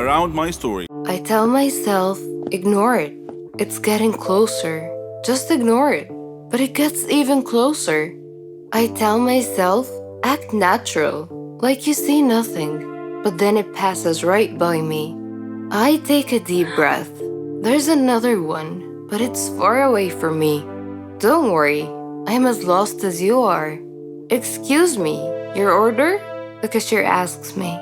around my story. I tell myself, ignore it. It's getting closer. Just ignore it. But it gets even closer. I tell myself, act natural, like you see nothing. But then it passes right by me. I take a deep breath. There's another one, but it's far away from me. Don't worry, I'm as lost as you are. Excuse me, your order? The cashier asks me.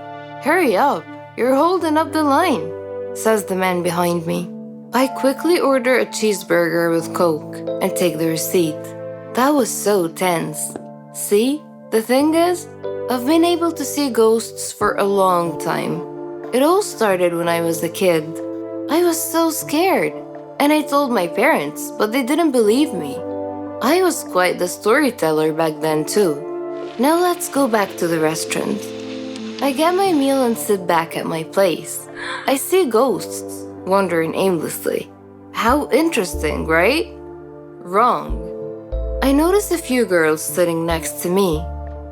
Hurry up, you're holding up the line, says the man behind me. I quickly order a cheeseburger with Coke and take the receipt. That was so tense. See, the thing is, I've been able to see ghosts for a long time. It all started when I was a kid. I was so scared, and I told my parents, but they didn't believe me. I was quite the storyteller back then too. Now let's go back to the restaurant. I get my meal and sit back at my place. I see ghosts, wandering aimlessly. How interesting, right? Wrong. I notice a few girls sitting next to me.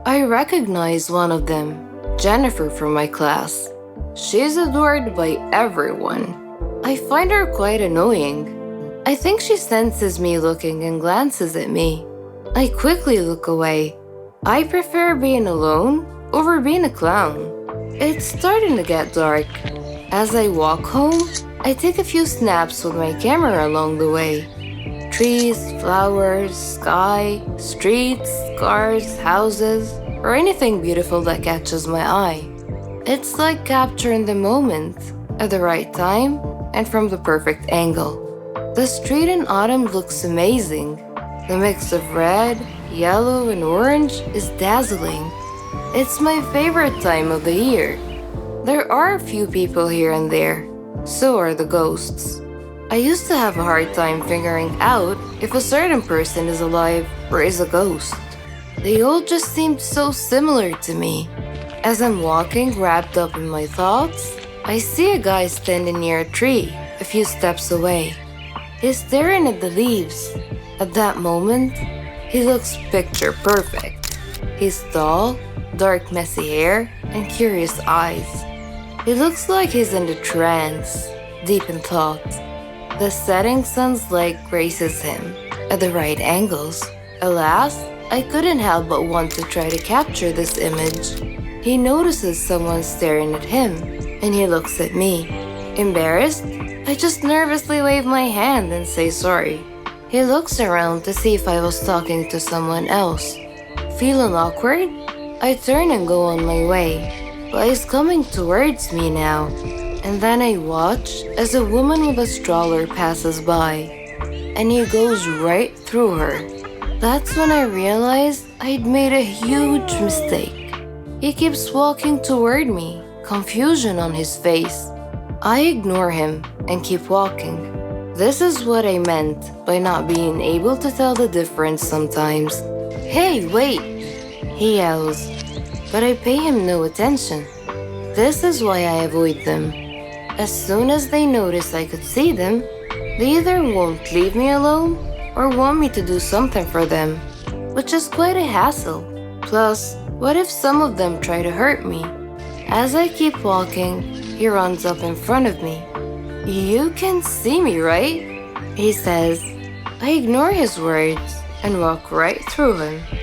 I recognize one of them, Jennifer from my class. She's adored by everyone. I find her quite annoying. I think she senses me looking and glances at me. I quickly look away. I prefer being alone over being a clown. It's starting to get dark. As I walk home, I take a few snaps with my camera along the way. Trees, flowers, sky, streets, cars, houses, or anything beautiful that catches my eye. It's like capturing the moment at the right time and from the perfect angle. The street in autumn looks amazing. The mix of red, yellow, and orange is dazzling. It's my favorite time of the year. There are a few people here and there. So are the ghosts. I used to have a hard time figuring out if a certain person is alive or is a ghost. They all just seemed so similar to me. As I'm walking wrapped up in my thoughts, I see a guy standing near a tree a few steps away. He's staring at the leaves. At that moment, he looks picture perfect. He's tall, dark messy hair, and curious eyes. He looks like he's in a trance, deep in thought. The setting sun's light graces him at the right angles. Alas, I couldn't help but want to try to capture this image. He notices someone staring at him, and he looks at me. Embarrassed, I just nervously wave my hand and say sorry. He looks around to see if I was talking to someone else. Feeling awkward, I turn and go on my way. But he's coming towards me now, and then I watch as a woman with a stroller passes by, and he goes right through her. That's when I realized I'd made a huge mistake. He keeps walking toward me, confusion on his face. I ignore him and keep walking. This is what I meant by not being able to tell the difference sometimes. Hey, wait! He yells. But I pay him no attention. This is why I avoid them. As soon as they notice I could see them, they either won't leave me alone or want me to do something for them, which is quite a hassle. Plus, what if some of them try to hurt me? As I keep walking, he runs up in front of me. You can see me, right? He says. I ignore his words and walk right through him.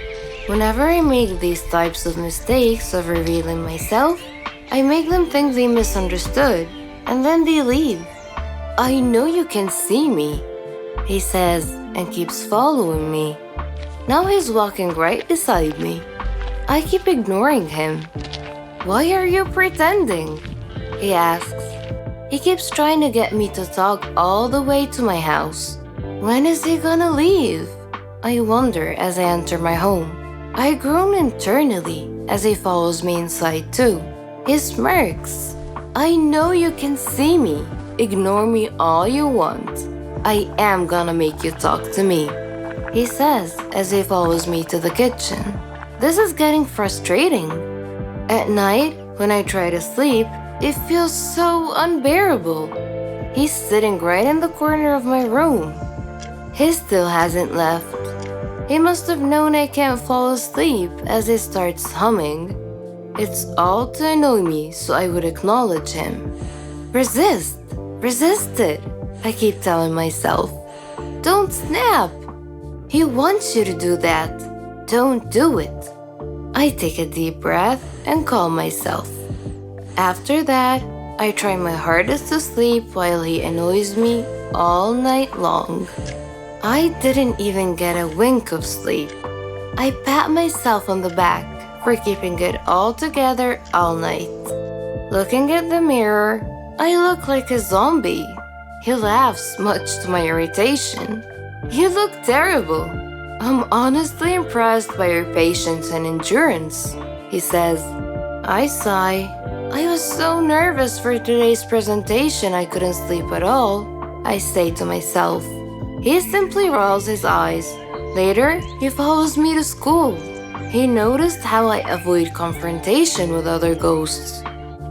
Whenever I make these types of mistakes of revealing myself, I make them think they misunderstood, and then they leave. I know you can see me, he says, and keeps following me. Now he's walking right beside me. I keep ignoring him. Why are you pretending? He asks. He keeps trying to get me to talk all the way to my house. When is he gonna leave? I wonder as I enter my home. I groan internally as he follows me inside too. He smirks. I know you can see me. Ignore me all you want. I am gonna make you talk to me, he says as he follows me to the kitchen. This is getting frustrating. At night, when I try to sleep, it feels so unbearable. He's sitting right in the corner of my room. He still hasn't left. He must have known I can't fall asleep as he starts humming. It's all to annoy me so I would acknowledge him. Resist! Resist it! I keep telling myself. Don't snap! He wants you to do that. Don't do it. I take a deep breath and calm myself. After that, I try my hardest to sleep while he annoys me all night long. I didn't even get a wink of sleep. I pat myself on the back for keeping it all together all night. Looking at the mirror, I look like a zombie. He laughs, much to my irritation. You look terrible. I'm honestly impressed by your patience and endurance, he says. I sigh. I was so nervous for today's presentation I couldn't sleep at all, I say to myself. He simply rolls his eyes. Later, he follows me to school. He noticed how I avoid confrontation with other ghosts.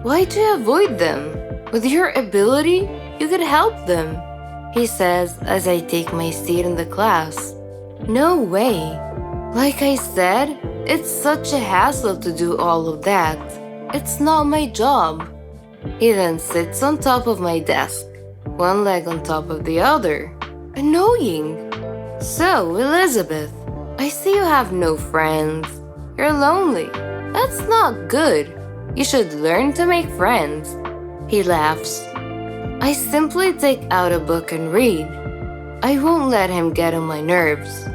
Why do you avoid them? With your ability, you could help them, he says as I take my seat in the class. No way. Like I said, it's such a hassle to do all of that. It's not my job. He then sits on top of my desk, one leg on top of the other. Annoying. So, Elizabeth, I see you have no friends. You're lonely. That's not good. You should learn to make friends. He laughs. I simply take out a book and read. I won't let him get on my nerves.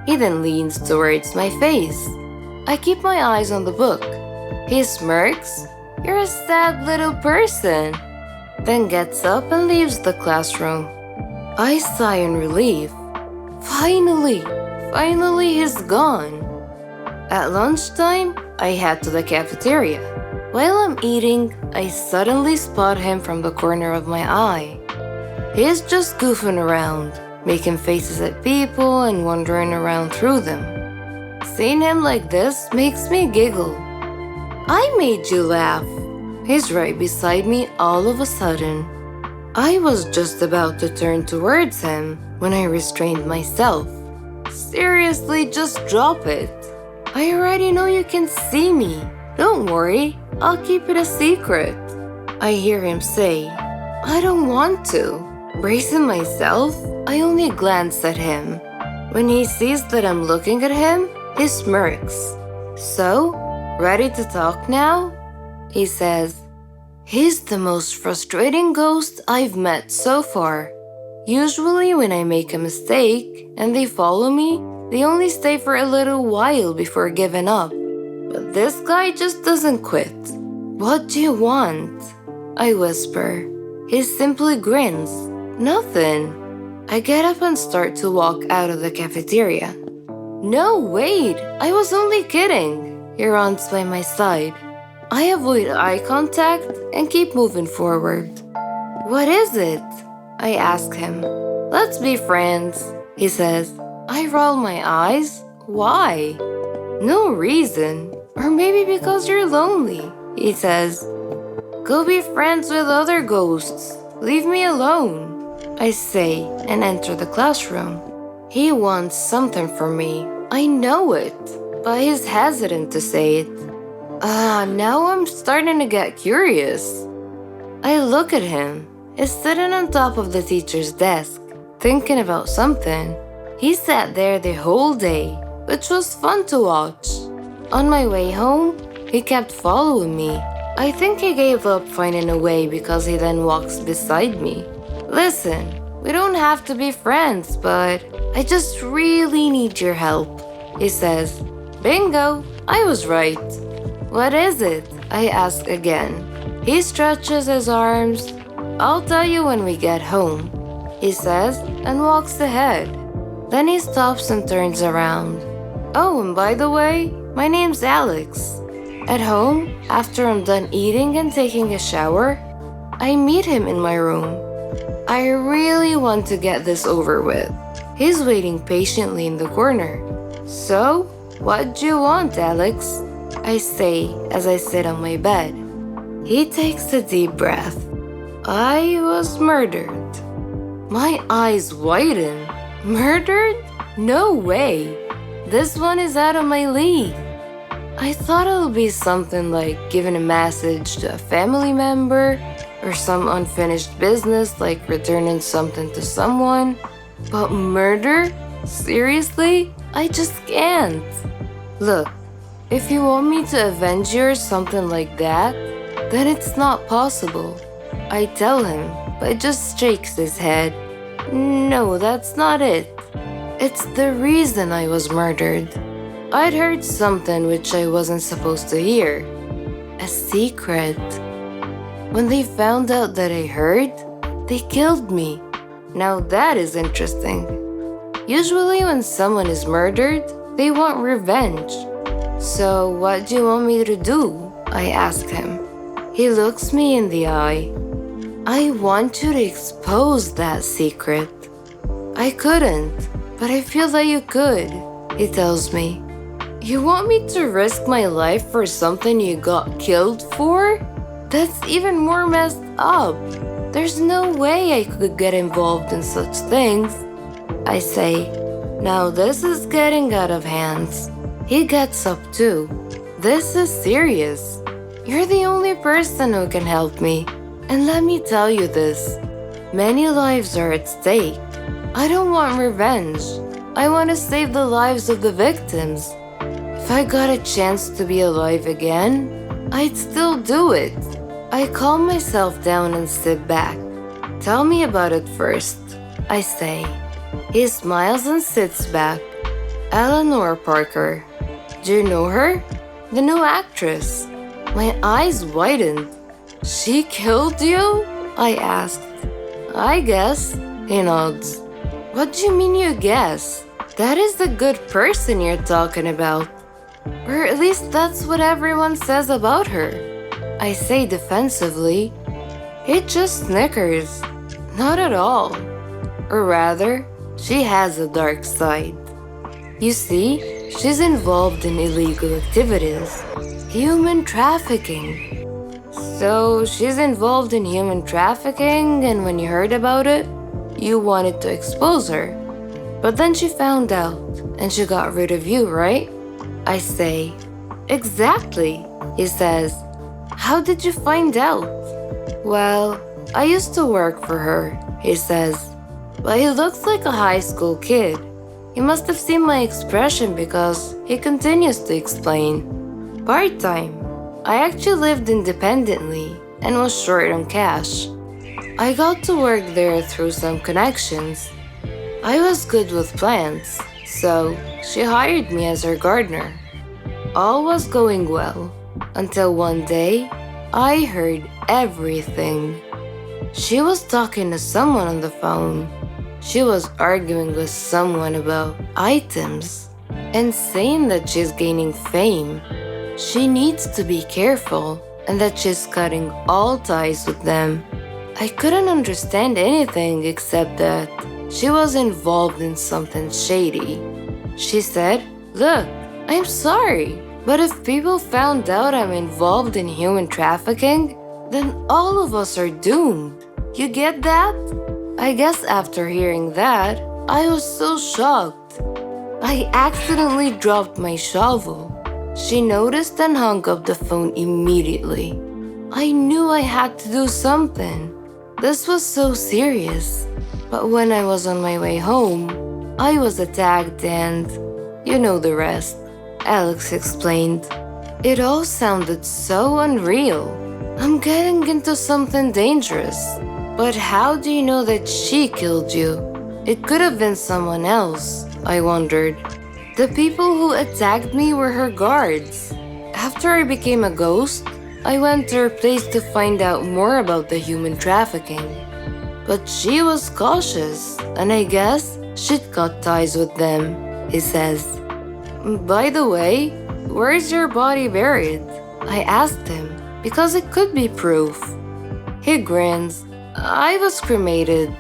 He then leans towards my face. I keep my eyes on the book. He smirks. You're a sad little person. Then gets up and leaves the classroom. I sigh in relief. Finally he's gone. At lunchtime, I head to the cafeteria. While I'm eating, I suddenly spot him from the corner of my eye. He's just goofing around, making faces at people and wandering around through them. Seeing him like this makes me giggle. I made you laugh. He's right beside me all of a sudden. I was just about to turn towards him when I restrained myself. Seriously, just drop it. I already know you can see me. Don't worry, I'll keep it a secret. I hear him say. I don't want to. Bracing myself, I only glance at him. When he sees that I'm looking at him, he smirks. So, ready to talk now? He says. He's the most frustrating ghost I've met so far. Usually when I make a mistake and they follow me, they only stay for a little while before giving up. But this guy just doesn't quit. What do you want? I whisper. He simply grins. Nothing. I get up and start to walk out of the cafeteria. No, wait, I was only kidding. He runs by my side. I avoid eye contact and keep moving forward. What is it? I ask him. Let's be friends, he says. I roll my eyes. Why? No reason. Or maybe because you're lonely, he says. Go be friends with other ghosts. Leave me alone, I say and enter the classroom. He wants something from me. I know it, but he's hesitant to say it. Now I'm starting to get curious. I look at him. He's sitting on top of the teacher's desk, thinking about something. He sat there the whole day, which was fun to watch. On my way home, he kept following me. I think he gave up finding a way because he then walks beside me. Listen, we don't have to be friends, but I just really need your help, he says. Bingo, I was right. What is it? I ask again. He stretches his arms. I'll tell you when we get home, he says and walks ahead. Then he stops and turns around. Oh, and by the way, my name's Alex. At home, after I'm done eating and taking a shower, I meet him in my room. I really want to get this over with. He's waiting patiently in the corner. So, what do you want, Alex? I say as I sit on my bed. He takes a deep breath. I was murdered. My eyes widen. Murdered? No way. This one is out of my league. I thought it would be something like giving a message to a family member, or some unfinished business like returning something to someone. But murder? Seriously? I just can't. Look, if you want me to avenge you or something like that, then it's not possible. I tell him, but he just shakes his head. No, that's not it. It's the reason I was murdered. I'd heard something which I wasn't supposed to hear. A secret. When they found out that I heard, they killed me. Now that is interesting. Usually when someone is murdered, they want revenge. So what do you want me to do? I asked him. He looks me in the eye. I want you to expose that secret. I couldn't, but I feel that you could, he tells me. You want me to risk my life for something you got killed for? That's even more messed up. There's no way I could get involved in such things. I say, now this is getting out of hands. He gets up too. This is serious. You're the only person who can help me. And let me tell you this. Many lives are at stake. I don't want revenge. I want to save the lives of the victims. If I got a chance to be alive again, I'd still do it. I calm myself down and sit back. Tell me about it first, I say. He smiles and sits back. Eleanor Parker. Do you know her? The new actress. My eyes widened. She killed you? I asked. I guess, he nods. What do you mean you guess? That is the good person you're talking about. Or at least that's what everyone says about her. I say defensively. He just snickers. Not at all. Or rather, she has a dark side. You see, she's involved in illegal activities. Human trafficking. So she's involved in human trafficking, and when you heard about it, you wanted to expose her. But then she found out, and she got rid of you, right? I say, exactly, he says. How did you find out? Well, I used to work for her, he says. But he looks like a high school kid. He must have seen my expression because he continues to explain. Part-time. I actually lived independently and was short on cash. I got to work there through some connections. I was good with plants, so she hired me as her gardener. All was going well until one day I heard everything. She was talking to someone on the phone. She was arguing with someone about items and saying that she's gaining fame. She needs to be careful and that she's cutting all ties with them. I couldn't understand anything except that she was involved in something shady. She said, "Look, I'm sorry, but if people found out I'm involved in human trafficking, then all of us are doomed. You get that?" I guess after hearing that, I was so shocked. I accidentally dropped my shovel. She noticed and hung up the phone immediately. I knew I had to do something. This was so serious. But when I was on my way home, I was attacked and you know the rest, Alex explained. It all sounded so unreal. I'm getting into something dangerous. But how do you know that she killed you? It could have been someone else, I wondered. The people who attacked me were her guards. After I became a ghost, I went to her place to find out more about the human trafficking. But she was cautious, and I guess she'd cut ties with them, he says. By the way, where's your body buried? I asked him, because it could be proof. He grins. I was cremated.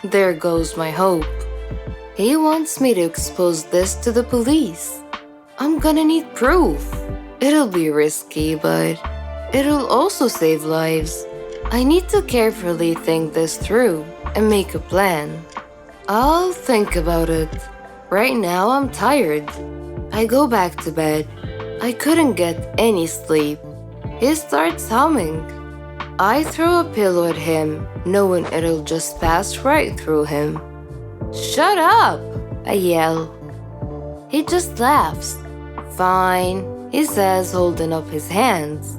There goes my hope. He wants me to expose this to the police. I'm gonna need proof. It'll be risky, but it'll also save lives. I need to carefully think this through and make a plan. I'll think about it. Right now, I'm tired. I go back to bed. I couldn't get any sleep. He starts humming. I throw a pillow at him, knowing it'll just pass right through him. Shut up! I yell. He just laughs. Fine, he says, holding up his hands.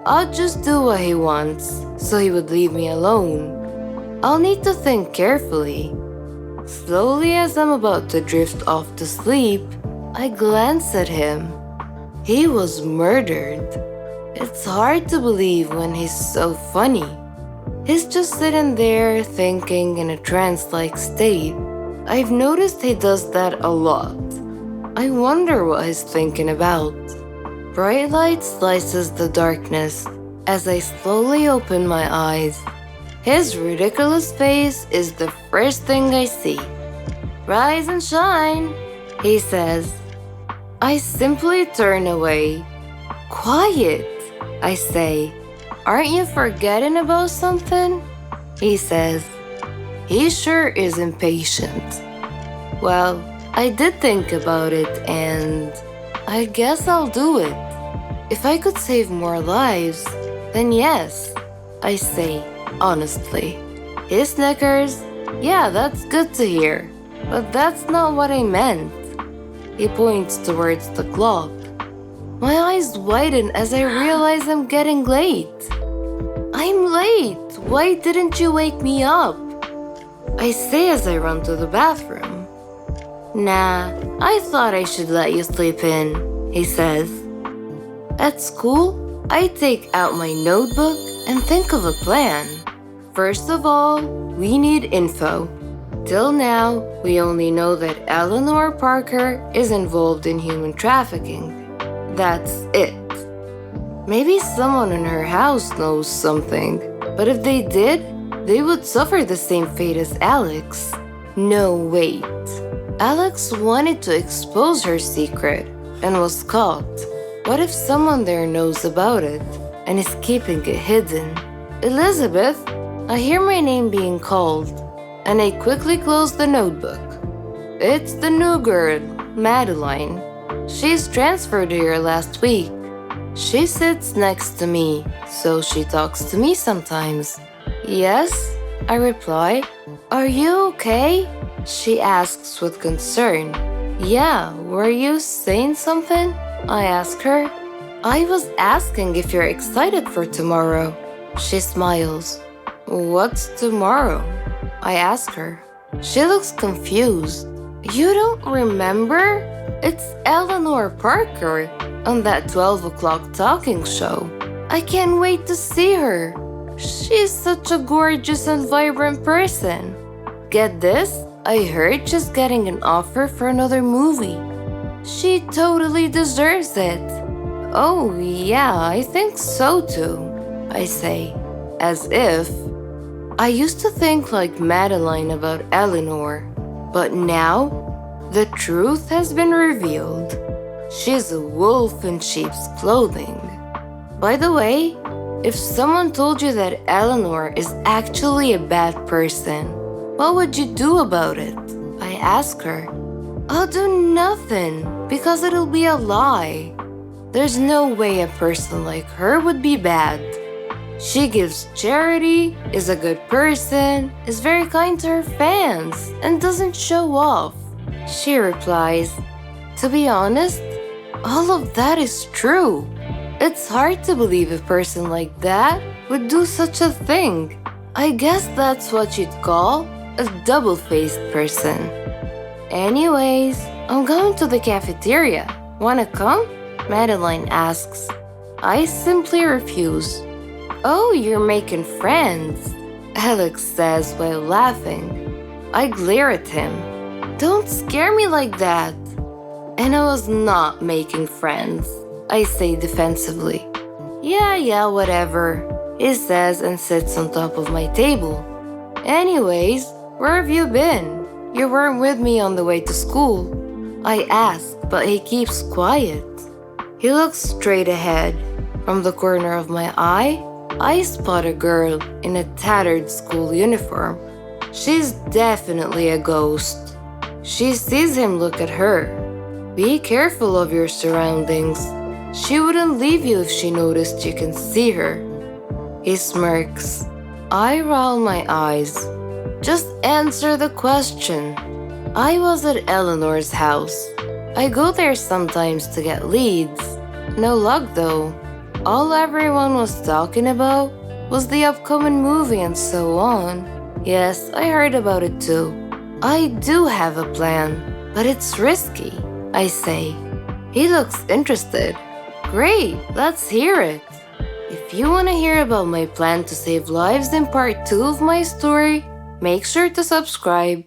I'll just do what he wants, so he would leave me alone. I'll need to think carefully. Slowly, as I'm about to drift off to sleep, I glance at him. He was murdered. It's hard to believe when he's so funny. He's just sitting there thinking in a trance-like state. I've noticed he does that a lot. I wonder what he's thinking about. Bright light slices the darkness as I slowly open my eyes. His ridiculous face is the first thing I see. Rise and shine, he says. I simply turn away. Quiet, I say. Aren't you forgetting about something? He says. He sure is impatient. Well, I did think about it and I guess I'll do it. If I could save more lives, then yes, I say honestly. He snickers. Yeah, that's good to hear, but that's not what I meant. He points towards the clock. My eyes widen as I realize I'm getting late. I'm late. Why didn't you wake me up? I say as I run to the bathroom. Nah, I thought I should let you sleep in, he says. At school, I take out my notebook and think of a plan. First of all, we need info. Till now, we only know that Eleanor Parker is involved in human trafficking. That's it. Maybe someone in her house knows something, but if they did, they would suffer the same fate as Alex. No, wait. Alex wanted to expose her secret and was caught. What if someone there knows about it and is keeping it hidden? Elizabeth, I hear my name being called, and I quickly close the notebook. It's the new girl, Madeline. She's transferred here last week. She sits next to me, so she talks to me sometimes. Yes, I reply. Are you okay? She asks with concern. Yeah, were you saying something? I ask her. I was asking if you're excited for tomorrow. She smiles. What's tomorrow? I ask her. She looks confused. You don't remember? It's Eleanor Parker on that 12 o'clock talking show. I can't wait to see her. She's such a gorgeous and vibrant person. Get this? I heard she's getting an offer for another movie. She totally deserves it. Oh, yeah, I think so too, I say, as if. I used to think like Madeline about Eleanor, but now the truth has been revealed. She's a wolf in sheep's clothing. By the way, if someone told you that Eleanor is actually a bad person, what would you do about it? I ask her. I'll do nothing because it'll be a lie. There's no way a person like her would be bad. She gives charity, is a good person, is very kind to her fans, and doesn't show off. She replies, to be honest, all of that is true. It's hard to believe a person like that would do such a thing. I guess that's what you'd call a double-faced person. Anyways, I'm going to the cafeteria. Wanna come? Madeline asks. I simply refuse. Oh, you're making friends, Alex says while laughing. I glare at him. Don't scare me like that. And I was not making friends, I say defensively. Yeah, whatever, he says and sits on top of my table. Anyways, where have you been? You weren't with me on the way to school. I ask, but he keeps quiet. He looks straight ahead. From the corner of my eye, I spot a girl in a tattered school uniform. She's definitely a ghost. She sees him look at her. Be careful of your surroundings. She wouldn't leave you if she noticed you can see her. He smirks. I roll my eyes. Just answer the question. I was at Eleanor's house. I go there sometimes to get leads. No luck though. All everyone was talking about was the upcoming movie and so on. Yes, I heard about it too. I do have a plan, but it's risky, I say. He looks interested. Great, let's hear it. If you want to hear about my plan to save lives in part 2 of my story, make sure to subscribe.